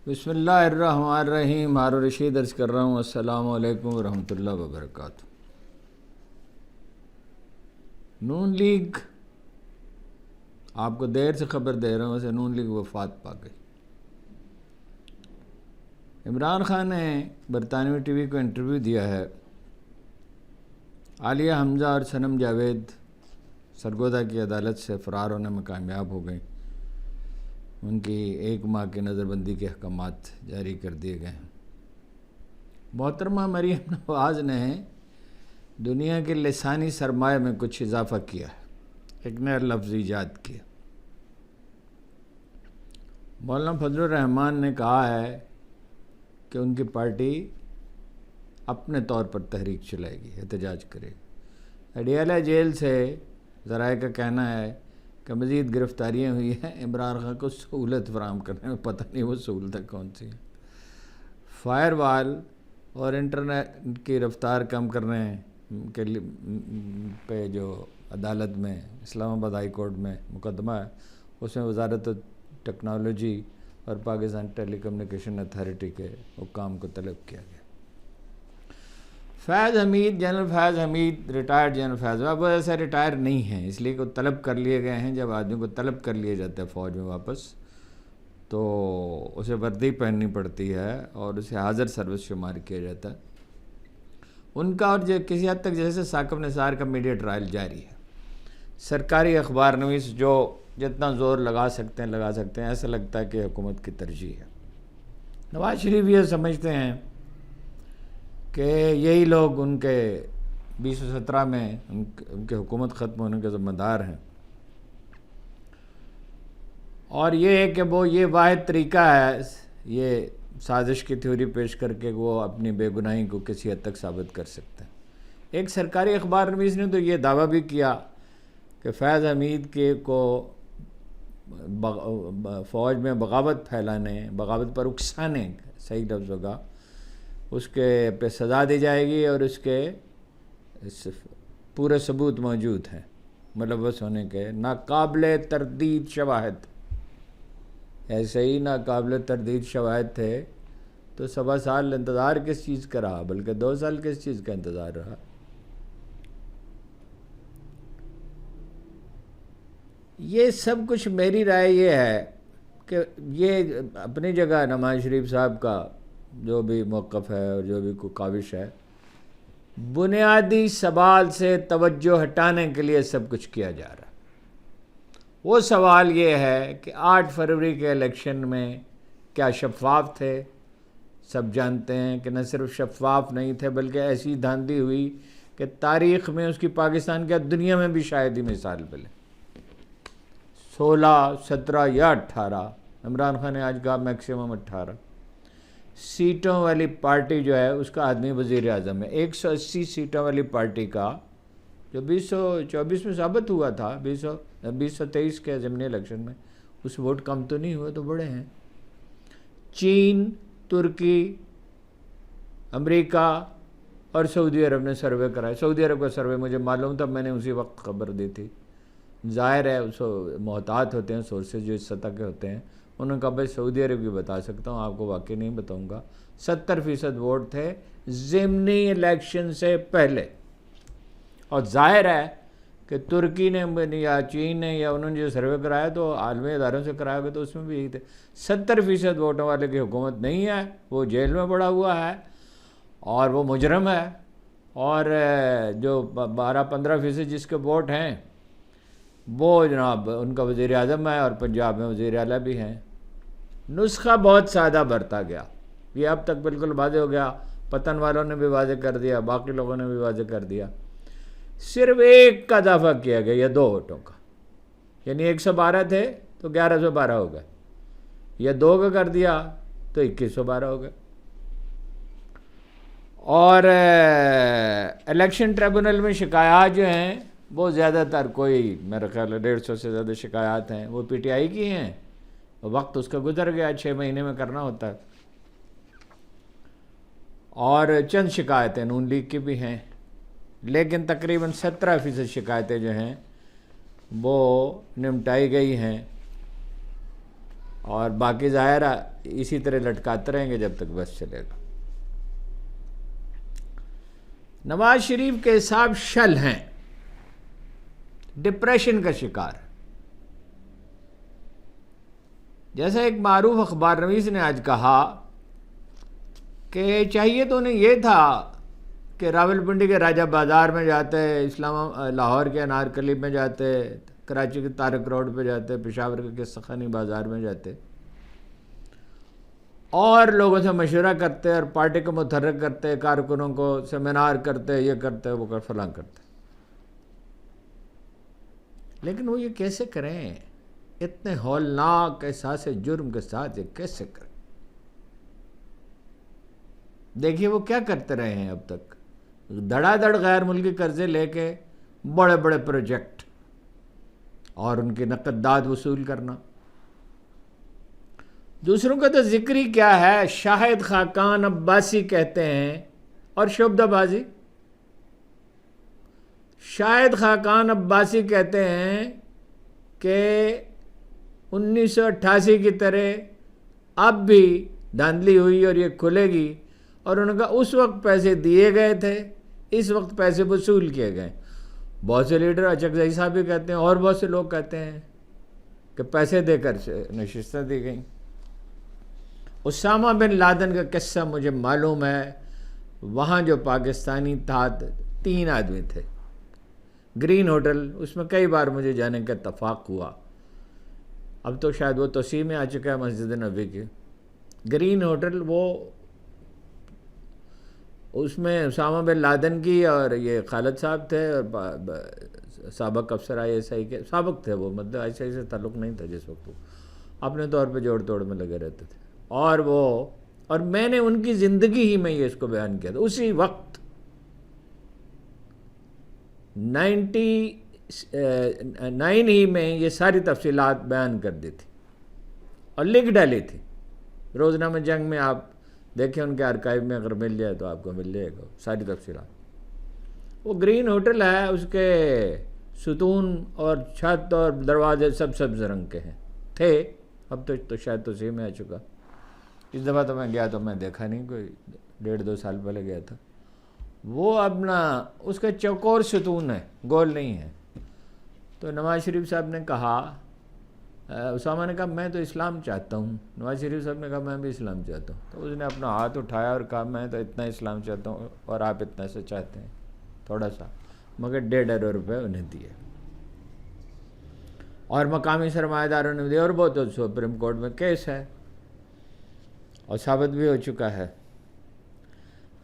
بسم اللہ الرحمن الرحیم. ہارون رشید عرض کر رہا ہوں السلام علیکم ورحمۃ اللہ وبرکاتہ. نون لیگ، آپ کو دیر سے خبر دے رہا ہوں، ویسے نون لیگ وفات پا گئی. عمران خان نے برطانوی ٹی وی کو انٹرویو دیا ہے. عالیہ حمزہ اور صنم جاوید سرگودا کی عدالت سے فرار ہونے میں کامیاب ہو گئیں. ان کی 1 ماہ کی نظر بندی کے احکامات جاری کر دیے گئے ہیں. محترمہ مریم نواز نے دنیا کے لسانی سرمایہ میں کچھ اضافہ کیا ہے، ایک نیا لفظ ایجاد کیا. مولانا فضل الرحمان نے کہا ہے کہ ان کی پارٹی اپنے طور پر تحریک چلائے گی، احتجاج کرے گی. اڈیالہ جیل سے ذرائع کا کہنا ہے کہ مزید گرفتاریاں ہوئی ہیں. عمران خان کو سہولت فراہم کرنے میں پتہ نہیں وہ سہولتیں کون سی ہیں. فائر وال اور انٹرنیٹ کی رفتار کم کرنے کے پہ جو عدالت میں اسلام آباد ہائی کورٹ میں مقدمہ ہے، اس میں وزارت ٹیکنالوجی اور پاکستان ٹیلی کمیونیکیشن اتھارٹی کے حکام کو طلب کیا گیا. فیض حمید، جنرل فیض حمید، ریٹائرڈ جنرل فیض، اب ایسے ریٹائر نہیں ہیں، اس لیے کہ وہ طلب کر لیے گئے ہیں. جب آدمی کو طلب کر لیا جاتا ہے فوج میں واپس، تو اسے وردی پہننی پڑتی ہے اور اسے حاضر سروس شمار کیا جاتا ہے. ان کا اور کسی حد تک جیسے ثاقب نثار کا میڈیا ٹرائل جاری ہے. سرکاری اخبار نویس جو جتنا زور لگا سکتے ہیں، ایسا لگتا ہے کہ حکومت کی ترجیح ہے. نواز شریف یہ سمجھتے ہیں کہ یہی لوگ ان کے 2017 میں ان کے حکومت ختم ہونے کے ذمہ دار ہیں، اور یہ ہے کہ وہ یہ واحد طریقہ ہے یہ سازش کی تھیوری پیش کر کے وہ اپنی بے گناہی کو کسی حد تک ثابت کر سکتے ہیں. ایک سرکاری اخبار نویس نے تو یہ دعویٰ بھی کیا کہ فیض حمید کو فوج میں بغاوت پھیلانے، بغاوت پر اکسانے، صحیح لفظ ہوگا، اس کے پہ سزا دی جائے گی اور اس کے پورے ثبوت موجود ہیں ملوث ہونے کے. ناقابل تردید شواہد، ایسے ہی ناقابل تردید شواہد تھے تو 7 سال انتظار کس چیز کا رہا، بلکہ 2 سال کس چیز کا انتظار رہا. یہ سب کچھ میری رائے یہ ہے کہ یہ اپنی جگہ نواز شریف صاحب کا جو بھی موقف ہے اور جو بھی کوئی کاوش ہے، بنیادی سوال سے توجہ ہٹانے کے لیے سب کچھ کیا جا رہا ہے. وہ سوال یہ ہے کہ 8 فروری کے الیکشن میں کیا شفاف تھے؟ سب جانتے ہیں کہ نہ صرف شفاف نہیں تھے بلکہ ایسی دھاندلی ہوئی کہ تاریخ میں اس کی پاکستان کے دنیا میں بھی شاید ہی مثال ملے. 16، 17 یا 18، عمران خان نے آج کہا میکسیمم 18 سیٹوں والی پارٹی جو ہے اس کا آدمی وزیر اعظم ہے. 180 سیٹوں والی پارٹی کا جو 2024 میں ثابت ہوا تھا، 2023 کے ضمنی الیکشن میں، اس ووٹ کم تو نہیں ہوئے، تو بڑے ہیں. چین، ترکی، امریکہ اور سعودی عرب نے سروے کرائے. سعودی عرب کا سروے مجھے معلوم تھا، میں نے اسی وقت خبر دی تھی. ظاہر ہے محتاط ہوتے ہیں سورسز جو اس سطح کے ہوتے ہیں. انہوں نے کہا بھائی سعودی عرب کی بتا سکتا ہوں، آپ کو واقعی نہیں بتاؤں گا. 70% ووٹ تھے ضمنی الیکشن سے پہلے. اور ظاہر ہے کہ ترکی نے یا چین نے یا انہوں نے جو سروے کرایا تو عالمی اداروں سے کرایا گیا، تو اس میں بھی یہی تھے. 70% ووٹوں والے کی حکومت نہیں ہے، وہ جیل میں پڑا ہوا ہے اور وہ مجرم ہے. اور جو 12-15% جس کے ووٹ ہیں وہ جناب ان کا وزیر اعظم ہے اور پنجاب میں وزیر اعلیٰ بھی ہیں. نسخہ بہت سادہ برتا گیا، یہ اب تک بالکل واضح ہو گیا. پتن والوں نے بھی واضح کر دیا، باقی لوگوں نے بھی واضح کر دیا. صرف ایک کا اضافہ کیا گیا، یا 2 ووٹوں کا، یعنی 112 تھے تو 1112 ہو گئے، یا 2 کا کر دیا تو 2112 ہو گئے. اور الیکشن ٹریبونل میں شکایات جو ہیں وہ زیادہ تر، کوئی میرا خیال ہے 150 سے زیادہ شکایات ہیں، وہ پی ٹی آئی کی ہیں. وقت اس کا گزر گیا، 6 مہینے میں کرنا ہوتا ہے. اور چند شکایتیں نون لیگ کی بھی ہیں، لیکن تقریباً 17% شکایتیں جو ہیں وہ نمٹائی گئی ہیں. اور باقی ظاہر اسی طرح لٹکاتے رہیں گے جب تک بس چلے گا۔ نواز شریف کے حساب شل ہیں، ڈپریشن کا شکار۔ جیسا ایک معروف اخبار نویس نے آج کہا کہ چاہیے تو انہیں یہ تھا کہ راولپنڈی کے راجہ بازار میں جاتے، لاہور کے انارکلی میں جاتے، کراچی کے طارق روڈ پہ جاتے، پشاور کے سخنی بازار میں جاتے اور لوگوں سے مشورہ کرتے اور پارٹی کو متحرک کرتے، کارکنوں کو سیمینار کرتے، یہ کرتے وہ فلاں کرتے۔ لیکن وہ یہ کیسے کریں؟ اتنے ہولناک احساس جرم کے ساتھ یہ کیسے کریں؟ دیکھیے وہ کیا کرتے رہے ہیں اب تک، دڑا دڑ غیر ملکی قرضے لے کے بڑے بڑے پروجیکٹ اور ان کی نقد داد وصول کرنا۔ دوسروں کا تو ذکر ہی کیا ہے، شاہد خاقان عباسی کہتے ہیں اور شعبدہ بازی۔ شاہد خاقان عباسی کہتے ہیں کہ 1988 کی طرح اب بھی دھاندلی ہوئی اور یہ کھلے گی، اور ان کا اس وقت پیسے دیے گئے تھے، اس وقت پیسے وصول کیے گئے۔ بہت سے لیڈر، اچکزئی صاحب بھی کہتے ہیں اور بہت سے لوگ کہتے ہیں کہ پیسے دے کر نشستیں دی گئیں۔ اسامہ بن لادن کا قصہ مجھے معلوم ہے، وہاں جو پاکستانی تھا 3 آدمی تھے، گرین ہوٹل، اس میں کئی بار مجھے جانے کا اتفاق ہوا، اب تو شاید وہ توسیع میں آ چکا ہے مسجد نبوی کے۔ گرین ہوٹل، وہ اس میں اسامہ بن لادن کی اور یہ خالد صاحب تھے اور سابق افسر ISI کے، سابق تھے وہ، مطلب ISI سے تعلق نہیں تھا جس وقت، وہ اپنے طور پہ جوڑ توڑ میں لگے رہتے تھے، اور میں نے ان کی زندگی ہی میں یہ اس کو بیان کیا تھا۔ اسی وقت 99 ہی میں یہ ساری تفصیلات بیان کر دی تھی اور لکھ ڈالی تھی۔ روزنامہ جنگ میں آپ دیکھیں، ان کے آرکائیو میں اگر مل جائے تو آپ کو مل جائے گا ساری تفصیلات۔ وہ گرین ہوٹل ہے، اس کے ستون اور چھت اور دروازے سب سبز رنگ کے ہیں، تھے، اب تو شاید توسیع میں آ چکا۔ اس دفعہ تو میں گیا تو میں دیکھا نہیں، کوئی 1.5-2 سال پہلے گیا تھا۔ وہ اپنا اس کا چوکور ستون ہے، گول نہیں ہے۔ تو نواز شریف صاحب نے کہا، اسامہ نے کہا میں تو اسلام چاہتا ہوں، نواز شریف صاحب نے کہا میں بھی اسلام چاہتا ہوں۔ تو اس نے اپنا ہاتھ اٹھایا اور کہا میں تو اتنا اسلام چاہتا ہوں اور آپ اتنا سے چاہتے ہیں، تھوڑا سا، مگر 1.5 روپے انہیں دیے، اور مقامی سرمایہ داروں نے دیے، اور بہت سپریم کورٹ میں کیس ہے اور ثابت بھی ہو چکا ہے۔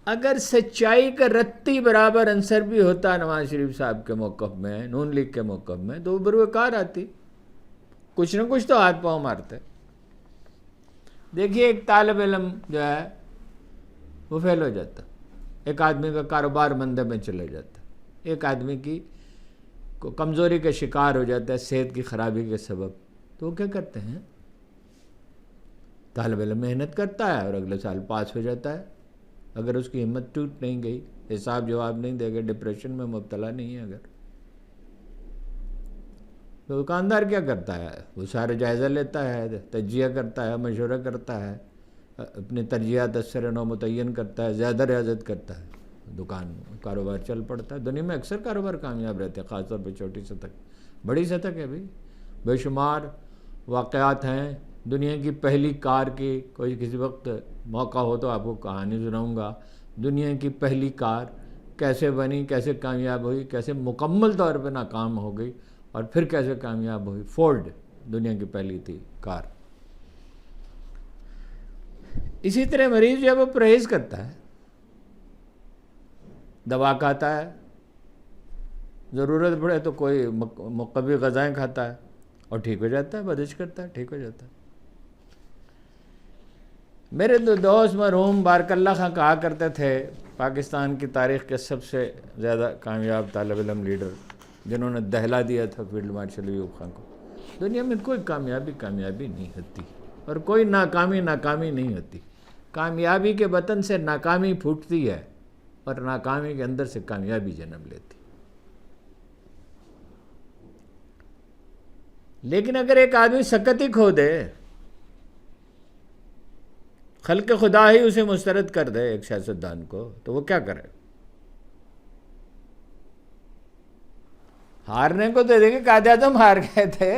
اگر سچائی کا رتی برابر عنصر بھی ہوتا نواز شریف صاحب کے موقف میں، نون لیگ کے موقف میں، تو وہ بروکار آتی، کچھ نہ کچھ تو ہاتھ پاؤں مارتے۔ دیکھیے ایک طالب علم جو ہے وہ فیل ہو جاتا، ایک آدمی کا کاروبار مندے میں چلے جاتا، ایک آدمی کی کمزوری کا شکار ہو جاتا ہے صحت کی خرابی کے سبب، تو وہ کیا کرتے ہیں؟ طالب علم محنت کرتا ہے اور اگلے سال پاس ہو جاتا ہے، اگر اس کی ہمت ٹوٹ نہیں گئی، حساب جواب نہیں دے گا، ڈپریشن میں مبتلا نہیں ہے اگر۔ تو دکاندار کیا کرتا ہے؟ وہ سارے جائزہ لیتا ہے، تجزیہ کرتا ہے، مشورہ کرتا ہے، اپنی ترجیحات اثر نو متعین کرتا ہے، زیادہ ریاضت کرتا ہے، دکان کاروبار چل پڑتا ہے۔ دنیا میں اکثر کاروبار کامیاب رہتے ہیں، خاص طور پہ چھوٹی سطح، بڑی سطح کے بھی بے شمار واقعات ہیں۔ دنیا کی پہلی کار کی کسی وقت موقع ہو تو آپ کو کہانی سناؤں گا، دنیا کی پہلی کار کیسے بنی، کیسے کامیاب ہوئی، کیسے مکمل طور پہ ناکام ہو گئی اور پھر کیسے کامیاب ہوئی۔ فورڈ دنیا کی پہلی تھی کار۔ اسی طرح مریض جو ہے وہ پرہیز کرتا ہے، دوا کھاتا ہے، ضرورت پڑے تو کوئی مقوی غذائیں کھاتا ہے اور ٹھیک ہو جاتا ہے، ورزش کرتا ہے، ٹھیک ہو جاتا ہے۔ میرے دو دوست مرحوم بارک اللہ خان کہا کرتے تھے، پاکستان کی تاریخ کے سب سے زیادہ کامیاب طالب علم لیڈر، جنہوں نے دہلا دیا تھا فیلڈ مارشل ایوب خان کو، دنیا میں کوئی کامیابی نہیں ہوتی اور کوئی ناکامی نہیں ہوتی۔ کامیابی کے وطن سے ناکامی پھوٹتی ہے اور ناکامی کے اندر سے کامیابی جنم لیتی۔ لیکن اگر ایک آدمی سکت ہی کھو دے خلق خدا ہی اسے مسترد کر دے ایک سیاستدان کو تو وہ کیا کرے؟ ہارنے کو تو دیکھیں قائد اعظم ہار گئے تھے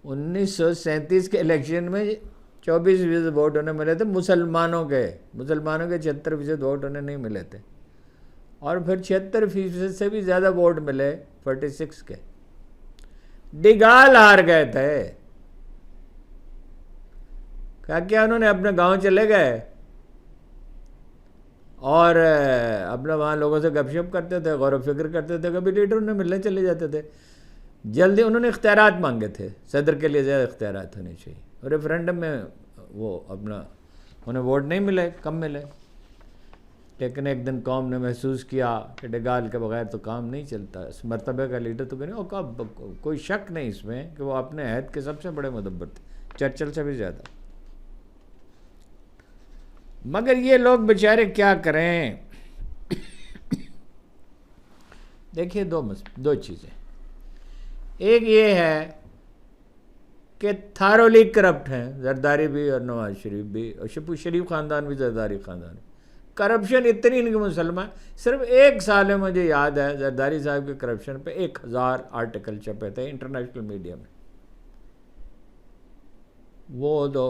1937 کے الیکشن میں 24% ووٹ انہیں ملے تھے مسلمانوں کے 76% ووٹ انہیں نہیں ملے تھے، اور پھر 76% سے بھی زیادہ ووٹ ملے 46 کے۔ ڈگال ہار گئے تھے، کیا انہوں نے اپنے گاؤں چلے گئے اور اپنا وہاں لوگوں سے گپ شپ کرتے تھے، غور و فکر کرتے تھے، کبھی لیڈر انہیں ملنے چلے جاتے تھے۔ جلدی انہوں نے اختیارات مانگے تھے، صدر کے لیے زیادہ اختیارات ہونے چاہیے، اور ریفرینڈم میں وہ اپنا انہیں ووٹ نہیں ملے، کم ملے، لیکن ایک دن قوم نے محسوس کیا کہ ڈگال کے بغیر تو کام نہیں چلتا، اس مرتبہ کا لیڈر تو کوئی شک نہیں اس میں کہ وہ اپنے عہد کے سب سے بڑے مدبر تھے، چرچل سے بھی زیادہ۔ مگر یہ لوگ بیچارے کیا کریں؟ دیکھیے دو چیزیں، ایک یہ ہے کہ تھارولی کرپٹ ہیں، زرداری بھی اور نواز شریف بھی، اور شریف خاندان بھی زرداری خاندان بھی۔ کرپشن اتنی ان کے مسلمان، صرف 1 سال میں مجھے یاد ہے زرداری صاحب کے کرپشن پہ 1000 آرٹیکل چھپے تھے انٹرنیشنل میڈیا میں۔ وہ تو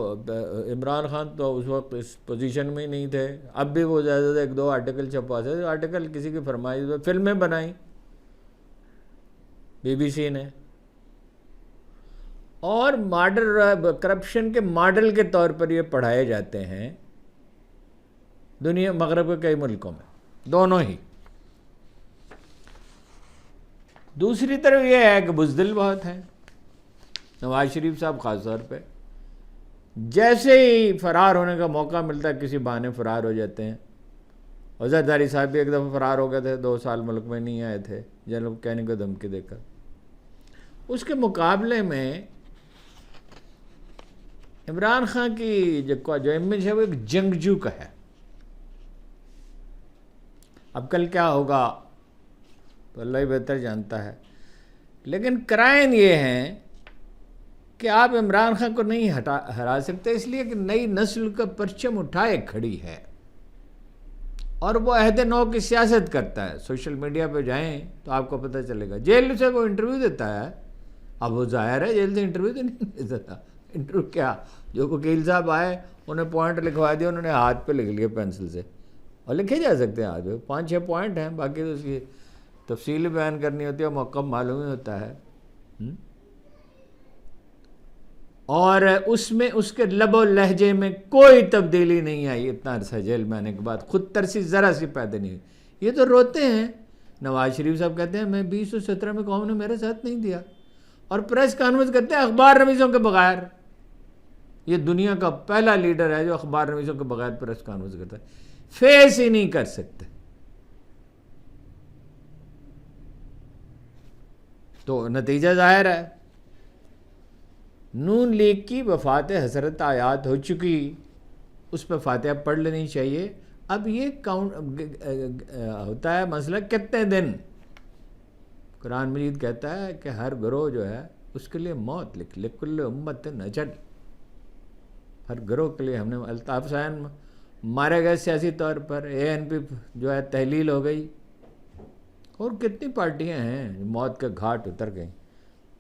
عمران خان تو اس وقت اس پوزیشن میں ہی نہیں تھے، اب بھی وہ زیادہ 1-2 آرٹیکل چھپواتے تھے، آرٹیکل کسی کی فرمائش پہ فلمیں بنائیں BBC نے، اور کرپشن کے ماڈل کے طور پر یہ پڑھائے جاتے ہیں دنیا مغرب کے کئی ملکوں میں، دونوں ہی۔ دوسری طرف یہ ہے کہ بزدل بہت ہیں، نواز شریف صاحب خاص طور پہ جیسے ہی فرار ہونے کا موقع ملتا ہے کسی بہانے فرار ہو جاتے ہیں، اور زرداری صاحب بھی ایک دفعہ فرار ہو گئے تھے، 2 سال ملک میں نہیں آئے تھے جناب کہنے کو دھمکی دے کر۔ اس کے مقابلے میں عمران خان کی جو امیج ہے وہ ایک جنگجو کا ہے۔ اب کل کیا ہوگا تو اللہ ہی بہتر جانتا ہے، لیکن کرائن یہ ہیں کہ آپ عمران خان کو نہیں ہرا سکتے، اس لیے کہ نئی نسل کا پرچم اٹھائے کھڑی ہے، اور وہ عہد نو کی سیاست کرتا ہے۔ سوشل میڈیا پہ جائیں تو آپ کو پتہ چلے گا، جیل سے وہ انٹرویو دیتا ہے، اب وہ ظاہر ہے جیل سے انٹرویو تو نہیں دے سکتا، انٹرویو کیا، جو وکیل صاحب آئے انہیں پوائنٹ لکھوا دیا، انہوں نے ہاتھ پہ لکھ لیے پینسل سے، اور لکھے جا سکتے ہیں ہاتھ پہ، 5-6 پوائنٹ ہیں، باقی تو اس کی تفصیل بیان کرنی ہوتی ہے، موقع معلوم ہی ہوتا ہے، اور اس میں اس کے لب و لہجے میں کوئی تبدیلی نہیں آئی اتنا عرصہ جیل میں آنے کے بعد، خود ترسی ذرا سی پیدا نہیں ہوئی۔ یہ تو روتے ہیں، نواز شریف صاحب کہتے ہیں میں 2017 میں قوم نے میرے ساتھ نہیں دیا، اور پریس کانفرنس کرتے ہیں اخبار نویسوں کے بغیر۔ یہ دنیا کا پہلا لیڈر ہے جو اخبار نویسوں کے بغیر پریس کانفرنس کرتا ہے، فیس ہی نہیں کر سکتے۔ تو نتیجہ ظاہر ہے، نون لیگ کی وفات حسرت آیات ہو چکی، اس پہ فاتحہ پڑھ لینی چاہیے۔ اب یہ ہوتا ہے مسئلہ کتنے دن، قرآن مجید کہتا ہے کہ ہر گروہ جو ہے اس کے لیے موت لکھ، لکل امت نجل، ہر گروہ کے لیے ہم نے، الطاف حسین مارے گئے سیاسی طور پر، ANP جو ہے تحلیل ہو گئی، اور کتنی پارٹیاں ہیں جو موت کے گھاٹ اتر گئیں،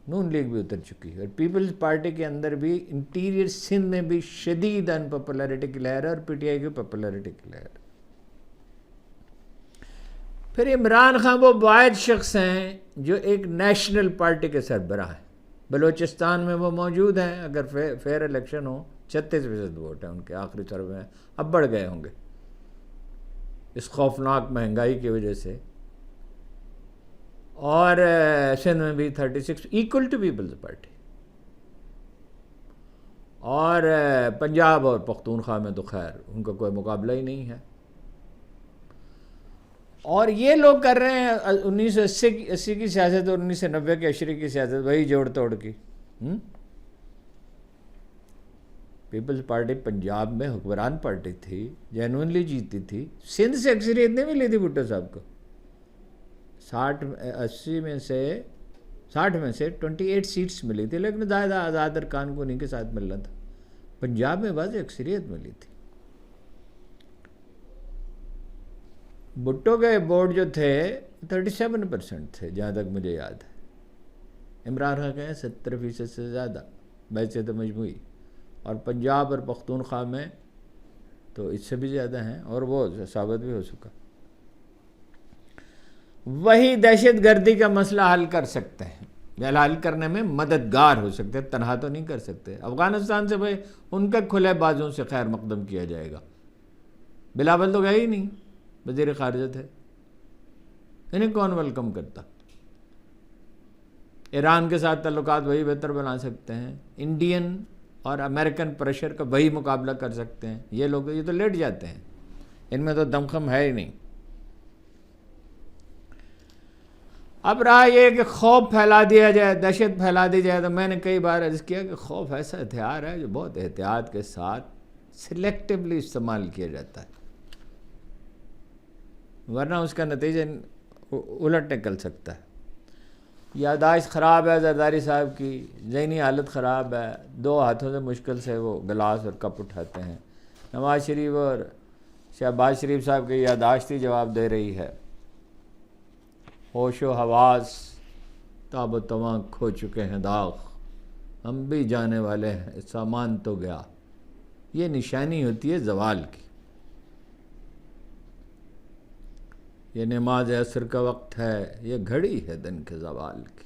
نون لیگ بھی اتر چکی ہے، اور پیپلز پارٹی کے اندر بھی انٹیریئر سندھ میں بھی شدید ان پاپولیرٹی کی لہر ہے، اور PTI کی پاپولیرٹی کی لہر۔ پھر عمران خان وہ واحد شخص ہیں جو ایک نیشنل پارٹی کے سربراہ ہیں، بلوچستان میں وہ موجود ہیں، اگر فیئر الیکشن ہو 36% ووٹ ہیں ان کے، آخری سروے میں اب بڑھ گئے ہوں گے اس خوفناک مہنگائی کی وجہ سے، اور سندھ میں بھی 36 ایکول ٹو پیپلز پارٹی، اور پنجاب اور پختونخوا میں تو خیر ان کا کوئی مقابلہ ہی نہیں ہے۔ اور یہ لوگ کر رہے ہیں 1980 کی سیاست اور 1990 کے عشرے کی سیاست، وہی جوڑ توڑ کی۔ پیپلز پارٹی پنجاب میں حکمران پارٹی تھی، جینوئنلی جیتی تھی، سندھ سے اکثریت نہیں ملی تھی بھٹو صاحب کو، 60 میں سے 28 سیٹس ملی تھی، لیکن زیادہ آزاد ارکان کو انہیں کے ساتھ ملنا تھا۔ پنجاب میں واضح اکثریت ملی تھی. بھٹو کے ووٹ جو تھے 37% تھے جہاں تک مجھے یاد ہے. عمران خان کے 70% سے زیادہ بیچے تو مجموعی, اور پنجاب اور پختونخوا میں تو اس سے بھی زیادہ ہیں, اور وہ ثابت بھی ہو چکا. وہی دہشت گردی کا مسئلہ حل کر سکتے ہیں, حل کرنے میں مددگار ہو سکتے ہیں, تنہا تو نہیں کر سکتے. افغانستان سے بھائی ان کے کھلے بازوں سے خیر مقدم کیا جائے گا. بلاول تو گئے ہی نہیں, وزیر خارجہ تھے, انہیں کون ویلکم کرتا. ایران کے ساتھ تعلقات وہی بہتر بنا سکتے ہیں, انڈین اور امریکن پریشر کا وہی مقابلہ کر سکتے ہیں. یہ لوگ یہ تو لیٹ جاتے ہیں, ان میں تو دمخم ہے ہی نہیں. اب رہا یہ کہ خوف پھیلا دیا جائے, دہشت پھیلا دی جائے, تو میں نے کئی بار عرض کیا کہ خوف ایسا ہتھیار ہے جو بہت احتیاط کے ساتھ سلیکٹیولی استعمال کیا جاتا ہے, ورنہ اس کا نتیجہ الٹ نکل سکتا ہے. یادداشت خراب ہے زرداری صاحب کی, ذہنی حالت خراب ہے, 2 ہاتھوں سے مشکل سے وہ گلاس اور کپ اٹھاتے ہیں. نواز شریف اور شہباز شریف صاحب کی یادداشت ہی جواب دے رہی ہے. ہوش و حواس تاب و تواں کھو چکے ہیں داغ, ہم بھی جانے والے ہیں سامان تو گیا. یہ نشانی ہوتی ہے زوال کی. یہ نماز عصر کا وقت ہے, یہ گھڑی ہے دن کے زوال کی.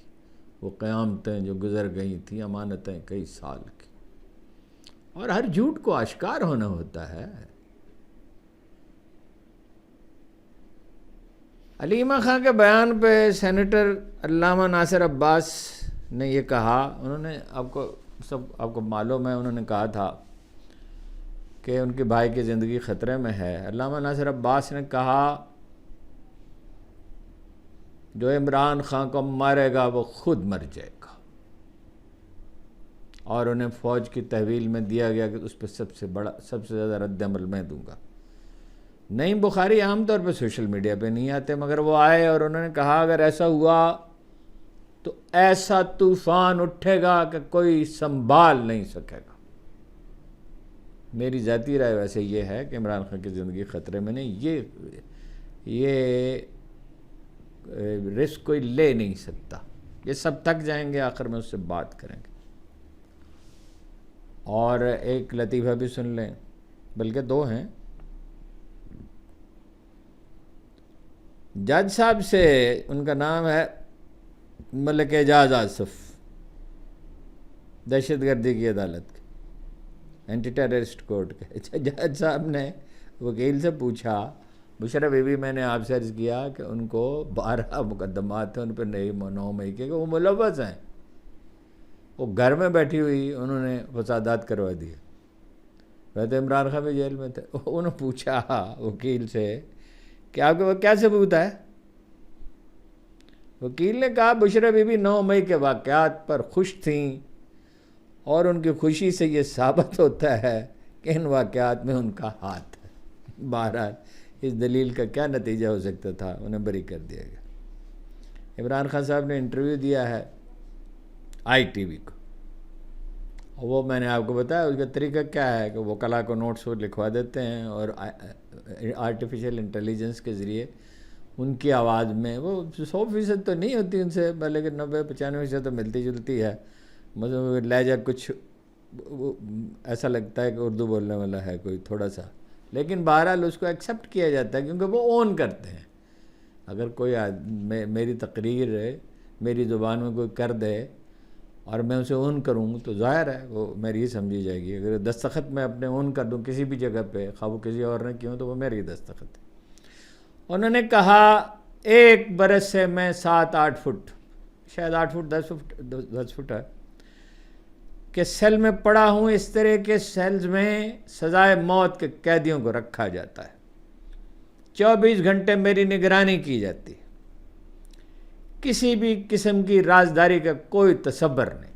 وہ قیامتیں جو گزر گئی تھیں امانتیں کئی سال کی. اور ہر جھوٹ کو آشکار ہونا ہوتا ہے. علیمہ خان کے بیان پہ سینیٹر علامہ ناصر عباس نے یہ کہا, انہوں نے آپ کو معلوم ہے, انہوں نے کہا تھا کہ ان کے بھائی کی زندگی خطرے میں ہے. علامہ ناصر عباس نے کہا جو عمران خان کو مارے گا وہ خود مر جائے گا, اور انہیں فوج کی تحویل میں دیا گیا کہ اس پہ سب سے زیادہ رد عمل میں دوں گا. نعیم بخاری عام طور پہ سوشل میڈیا پہ نہیں آتے, مگر وہ آئے اور انہوں نے کہا اگر ایسا ہوا تو ایسا طوفان اٹھے گا کہ کوئی سنبھال نہیں سکے گا. میری ذاتی رائے ویسے یہ ہے کہ عمران خان کی زندگی خطرے میں نہیں, یہ رسک کوئی لے نہیں سکتا. یہ سب تک جائیں گے, آخر میں اس سے بات کریں گے. اور ایک لطیفہ بھی سن لیں, بلکہ 2 ہیں. جج صاحب سے, ان کا نام ہے ملک اعجاز آصف, دہشت گردی کی عدالت کے, اینٹی ٹیررسٹ کورٹ کے. جج صاحب نے وکیل سے پوچھا, بشرا بی بی میں نے آپ سے عرض کیا کہ ان کو 12 مقدمات ہیں ان پہ 9 مئی کے, کہ وہ ملوث ہیں. وہ گھر میں بیٹھی ہوئی انہوں نے فسادات کروا دیے. ویسے عمران خان بھی جیل میں تھے. انہوں نے پوچھا وکیل سے کہ آپ کے وہ کیا ثبوت ہے. وکیل نے کہا بشرا بی بی 9 مئی کے واقعات پر خوش تھیں, اور ان کی خوشی سے یہ ثابت ہوتا ہے کہ ان واقعات میں ان کا ہاتھ ہے. بہرحال اس دلیل کا کیا نتیجہ ہو سکتا تھا, انہیں بری کر دیا گیا. عمران خان صاحب نے انٹرویو دیا ہے ITV کو, وہ میں نے آپ کو بتایا اس کا طریقہ کیا ہے کہ وکلاء کو نوٹس وہ لکھوا دیتے ہیں, اور آرٹیفیشیل انٹیلیجنس کے ذریعے ان کی آواز میں, وہ 100% تو نہیں ہوتی ان سے, لیکن 90-95% تو ملتی جلتی ہے. مطلب لہجہ کچھ ایسا لگتا ہے کہ اردو بولنے والا ہے کوئی تھوڑا سا, لیکن بہرحال اس کو ایکسیپٹ کیا جاتا ہے کیونکہ وہ اون کرتے ہیں. اگر کوئی میری تقریر میری زبان میں کوئی کر دے اور میں اسے اون کروں تو ظاہر ہے وہ میری ہی سمجھی جائے گی. اگر دستخط میں اپنے اون کر دوں کسی بھی جگہ پہ, خواہ وہ کسی اور نے کیوں, تو وہ میری دستخط ہے. انہوں نے کہا 1 برس سے میں 7-8 فٹ, شاید 8 فٹ 10 فٹ ہے, کہ سیل میں پڑا ہوں. اس طرح کے سیلز میں سزائے موت کے قیدیوں کو رکھا جاتا ہے. 24 گھنٹے میری نگرانی کی جاتی ہے. کسی بھی قسم کی رازداری کا کوئی تصور نہیں.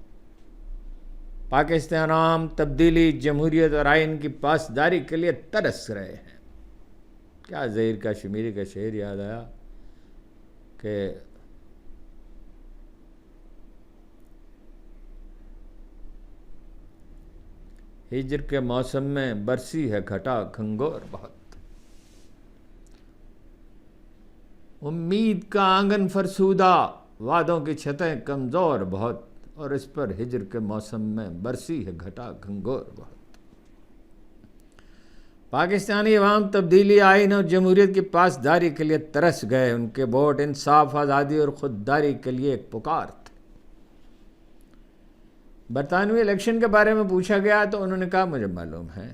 پاکستان عام تبدیلی, جمہوریت اور آئین کی پاسداری کے لیے ترس رہے ہیں. کیا زہیر کا شمیری کا شعر یاد آیا کہ ہجر کے موسم میں برسی ہے گھٹا کھنگور بہت، امید کا آنگن فرسودہ وعدوں کی چھتیں کمزور بہت، اور اس پر ہجر کے موسم میں برسی ہے گھٹا کھنگور بہت۔ پاکستانی عوام تبدیلی، آئین اور جمہوریت کی پاسداری کے لیے ترس گئے، ان کے ووٹ انصاف، آزادی اور خودداری کے لیے ایک پکار تھے۔ برطانوی الیکشن کے بارے میں پوچھا گیا تو انہوں نے کہا مجھے معلوم ہے،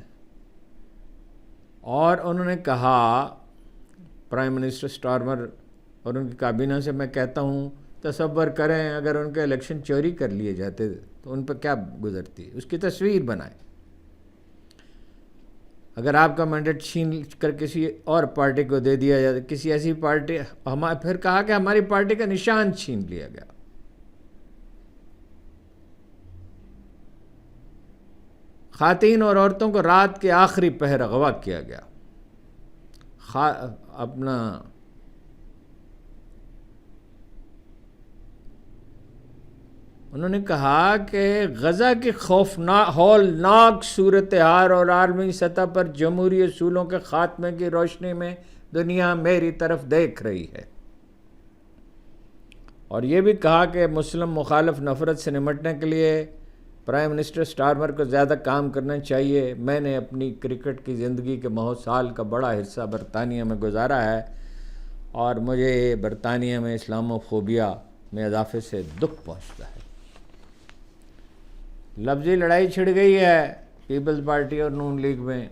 اور انہوں نے کہا پرائم منسٹر سٹارمر اور ان کی کابینہ سے میں کہتا ہوں تصور کریں اگر ان کے الیکشن چوری کر لیے جاتے تو ان پہ کیا گزرتی، اس کی تصویر بنائیں۔ اگر آپ کا مینڈیٹ چھین کر کسی اور پارٹی کو دے دیا جائے، کسی ایسی پارٹی، پھر کہا کہ ہماری پارٹی کا نشان چھین لیا گیا۔ خواتین اور عورتوں کو رات کے آخری پہر اغوا کیا گیا۔ انہوں نے کہا کہ غزہ کی ہولناک صورتحال اور عالمی سطح پر جمہوری اصولوں کے خاتمے کی روشنی میں دنیا میری طرف دیکھ رہی ہے، اور یہ بھی کہا کہ مسلم مخالف نفرت سے نمٹنے کے لیے پرائم منسٹر سٹارمر کو زیادہ کام کرنا چاہیے۔ میں نے اپنی کرکٹ کی زندگی کے 9 سال کا بڑا حصہ برطانیہ میں گزارا ہے، اور مجھے برطانیہ میں اسلامو فوبیا میں اضافے سے دکھ پہنچتا ہے۔ لفظی لڑائی چھڑ گئی ہے پیپلز پارٹی اور نون لیگ میں۔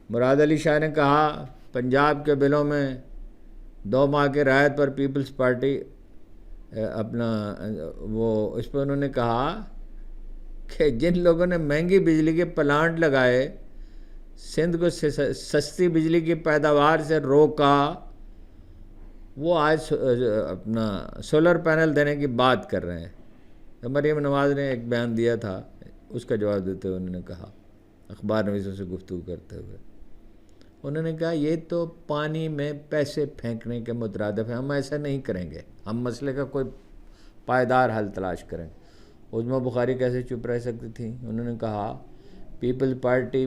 مراد علی شاہ نے کہا پنجاب کے بلوں میں 2 ماہ کے رعایت پر پیپلز پارٹی اس پہ انہوں نے کہا کہ جن لوگوں نے مہنگی بجلی کے پلانٹ لگائے، سندھ کو سستی بجلی کی پیداوار سے روکا، وہ آج سولر پینل دینے کی بات کر رہے ہیں۔ مریم نواز نے ایک بیان دیا تھا، اس کا جواب دیتے ہوئے انہوں نے کہا، اخبار نویسوں سے گفتگو کرتے ہوئے انہوں نے کہا یہ تو پانی میں پیسے پھینکنے کے مترادف ہے، ہم ایسا نہیں کریں گے، ہم مسئلے کا کوئی پائیدار حل تلاش کریں۔ عظمیٰ بخاری کیسے چپ رہ سکتی تھی؟ انہوں نے کہا Peoples party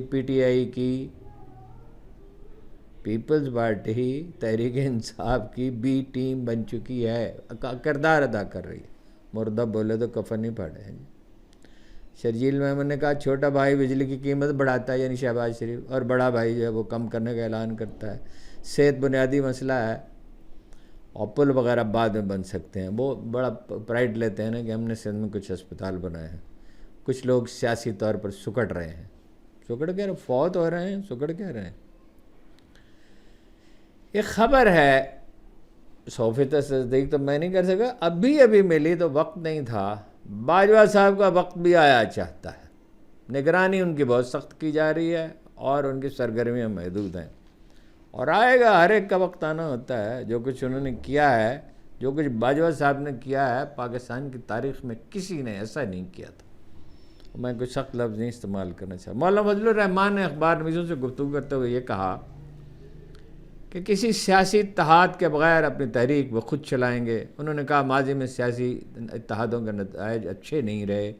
Peoples party Tehreek Insaf کی بی ٹیم بن چکی ہے، کردار ادا کر رہی ہے، مردہ بولے تو کفن نہیں پھاڑے ہیں۔ شرجیل محمد نے کہا چھوٹا بھائی بجلی کی قیمت بڑھاتا ہے، یعنی شہباز شریف، اور بڑا بھائی جو ہے وہ کم کرنے کا اعلان کرتا ہے۔ صحت بنیادی مسئلہ ہے، اور پل وغیرہ بعد میں بن سکتے ہیں۔ وہ بڑا پرائڈ لیتے ہیں نا کہ ہم نے سندھ میں کچھ ہسپتال بنائے ہیں۔ کچھ لوگ سیاسی طور پر سکڑ رہے ہیں، سکڑ کہہ رہے، فوت ہو رہے ہیں، سکڑ کہہ رہے ہیں۔ ایک خبر ہے 100% تصدیق تو میں نہیں کر سکا، ابھی ملی تو وقت نہیں تھا، باجوہ صاحب کا وقت بھی آیا چاہتا ہے، نگرانی ان کی بہت سخت کی جا رہی ہے اور ان کی سرگرمیاں محدود ہیں، اور آئے گا، ہر ایک کا وقت آنا ہوتا ہے۔ جو کچھ انہوں نے کیا ہے، جو کچھ باجوہ صاحب نے کیا ہے، پاکستان کی تاریخ میں کسی نے ایسا نہیں کیا تھا۔ میں کوئی سخت لفظ نہیں استعمال کرنا چاہتا۔ مولانا فضل الرحمان نے اخبار نویسوں سے گفتگو کرتے ہوئے یہ کہا کہ کسی سیاسی اتحاد کے بغیر اپنی تحریک وہ خود چلائیں گے۔ انہوں نے کہا ماضی میں سیاسی اتحادوں کے نتائج اچھے نہیں رہے،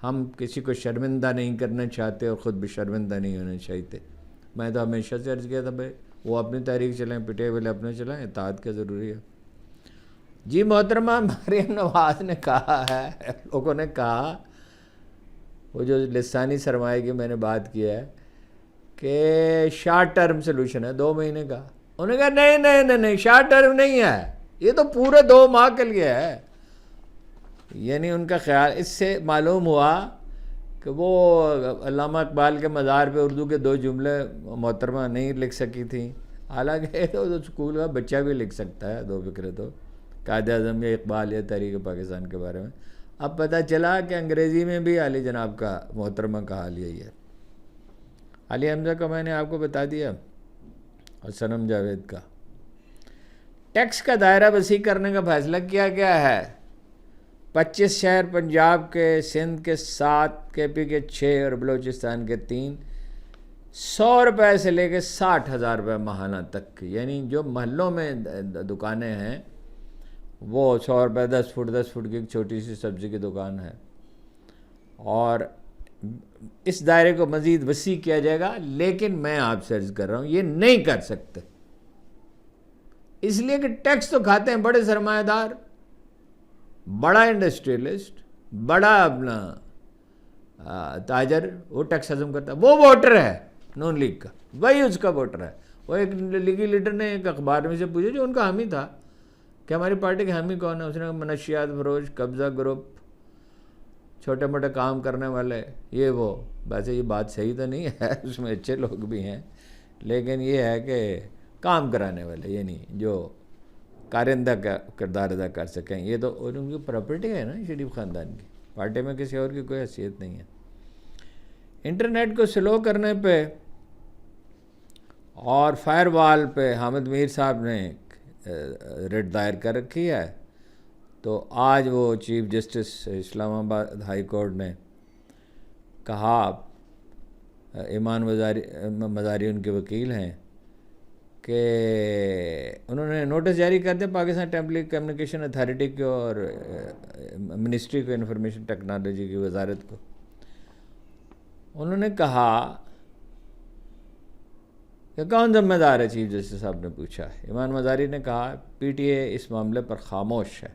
ہم کسی کو شرمندہ نہیں کرنا چاہتے اور خود بھی شرمندہ نہیں ہونا چاہتے۔ میں تو ہمیشہ سے عرض کیا تھا بھائی وہ اپنی تحریک چلائیں، پٹے والے اپنے چلائیں، اتحاد کیا ضروری ہے؟ جی محترمہ مریم نواز نے کہا ہے، لوگوں نے کہا، وہ جو لسانی سرمایہ کی میں نے بات کی ہے کہ شارٹ ٹرم سلوشن ہے 2 مہینے کا، انہوں نے کہا نہیں شارٹ ٹرم نہیں ہے، یہ تو پورے 2 ماہ کے لیے ہے۔ یعنی ان کا خیال، اس سے معلوم ہوا کہ وہ علامہ اقبال کے مزار پہ اردو کے 2 جملے محترمہ نہیں لکھ سکی تھیں، حالانکہ تو اسکول کا بچہ بھی لکھ سکتا ہے 2 فقرے تو، قائد اعظم یا اقبال یا تحریک پاکستان کے بارے میں۔ اب پتہ چلا کہ انگریزی میں بھی علی جناب کا محترمہ کا حال یہی ہے۔ علی حمزہ کا میں نے آپ کو بتا دیا، اور صنم جاوید کا۔ ٹیکس کا دائرہ وسیع کرنے کا فیصلہ کیا گیا ہے۔ 25 شہر پنجاب کے، سندھ کے 7، کے پی کے 6 اور بلوچستان کے 3، 100 روپے سے لے کے 60,000 روپے ماہانہ تک، یعنی جو محلوں میں دکانیں ہیں وہ 100 روپے 10 فٹ کی ایک چھوٹی سی سبزی کی دکان ہے، اور اس دائرے کو مزید وسیع کیا جائے گا، لیکن میں آپ سے عرض کر رہا ہوں یہ نہیں کر سکتے، اس لیے کہ ٹیکس تو کھاتے ہیں بڑے سرمایہ دار، بڑا انڈسٹریلسٹ، بڑا اپنا تاجر، وہ ٹیکس ہضم کرتا ہے، وہ ووٹر ہے نون لیگ کا، وہی اس کا ووٹر ہے۔ وہ ایک لیگی لیڈر نے ایک اخبار میں سے پوچھا جو ان کا حامی تھا کہ ہماری پارٹی کے حامی کون ہے، اس نے کہا منشیات فروش، قبضہ گروپ، چھوٹے موٹے کام کرنے والے، یہ وہ۔ ویسے یہ بات صحیح تو نہیں ہے، اس میں اچھے لوگ بھی ہیں، لیکن یہ ہے کہ کام کرانے والے، یعنی جو کارندہ کا کردار ادا کر سکیں۔ یہ تو ان کی پراپرٹی ہے نا شریف خاندان کی، پارٹی میں کسی اور کی کوئی حیثیت نہیں ہے۔ انٹرنیٹ کو سلو کرنے پہ اور فائر وال پہ حامد میر صاحب نے ریٹ دائر کر رکھی ہے، تو آج وہ چیف جسٹس اسلام آباد ہائی کورٹ نے کہا، ایمان مزاری ان کے وکیل ہیں، کہ انہوں نے نوٹس جاری کر دیا پاکستان ٹیلی کمیونیکیشن اتھارٹی کو اور منسٹری کو، انفارمیشن ٹیکنالوجی کی وزارت کو۔ انہوں نے کہا کہ کون ذمہ دار ہے، چیف جسٹس صاحب نے پوچھا۔ ایمان مزاری نے کہا پی ٹی اے اس معاملے پر خاموش ہے۔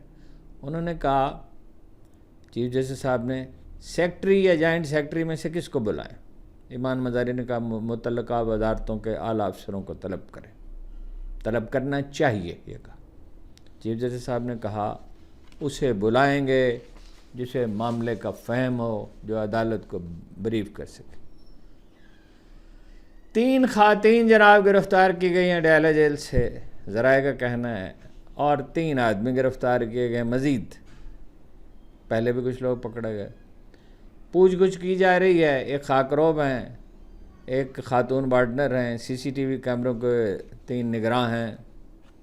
انہوں نے کہا چیف جسٹس صاحب نے سیکٹری یا جوائنٹ سیکٹری میں سے کس کو بلائیں؟ ایمان مزاری نے کہا متعلقہ وزارتوں کے اعلیٰ افسروں کو طلب کریں، طلب کرنا چاہیے، یہ کہا۔ چیف جسٹس صاحب نے کہا اسے بلائیں گے جسے معاملے کا فہم ہو، جو عدالت کو بریف کر سکے۔ 3 خواتین جناب گرفتار کی گئی ہیں ڈیالہ جیل سے، ذرائع کا کہنا ہے، اور 3 آدمی گرفتار کیے گئے، مزید پہلے بھی کچھ لوگ پکڑے گئے۔ پوچھ گچھ کی جا رہی ہے، ایک خاکروب ہیں، ایک خاتون پارٹنر ہیں، سی سی ٹی وی کیمروں کے 3 نگراں ہیں،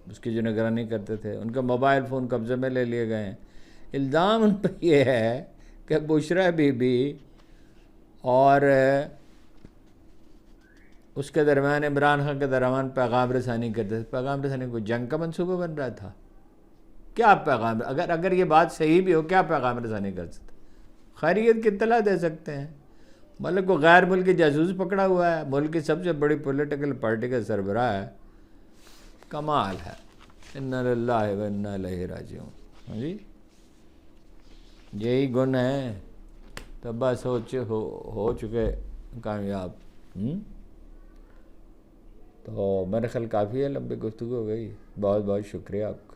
اس کی جو نگرانی کرتے تھے، ان کے موبائل فون قبضے میں لے لیے گئے ہیں۔ الزام ان پہ یہ ہے کہ بشرا بی بی اور اس کے درمیان، عمران خان کے درمیان پیغام رسانی کرتے تھے۔ پیغام رسانی کوئی جنگ کا منصوبہ بن رہا تھا؟ کیا پیغام، اگر یہ بات صحیح بھی ہو، کیا پیغام رسانی کر سکتے؟ خیریت کی اطلاع دے سکتے ہیں۔ مطلب کو غیر ملکی جاسوس پکڑا ہوا ہے، ملک کی سب سے بڑی پولیٹیکل پارٹی کا سربراہ ہے، کمال ہے۔ انا للہ و انا الیہ راجعون۔ جی یہی گن ہیں تو بس ہو چکے کامیاب۔ تو میرے خیال کافی ہے، لمبی گفتگو ہو گئی، بہت بہت شکریہ آپ کا۔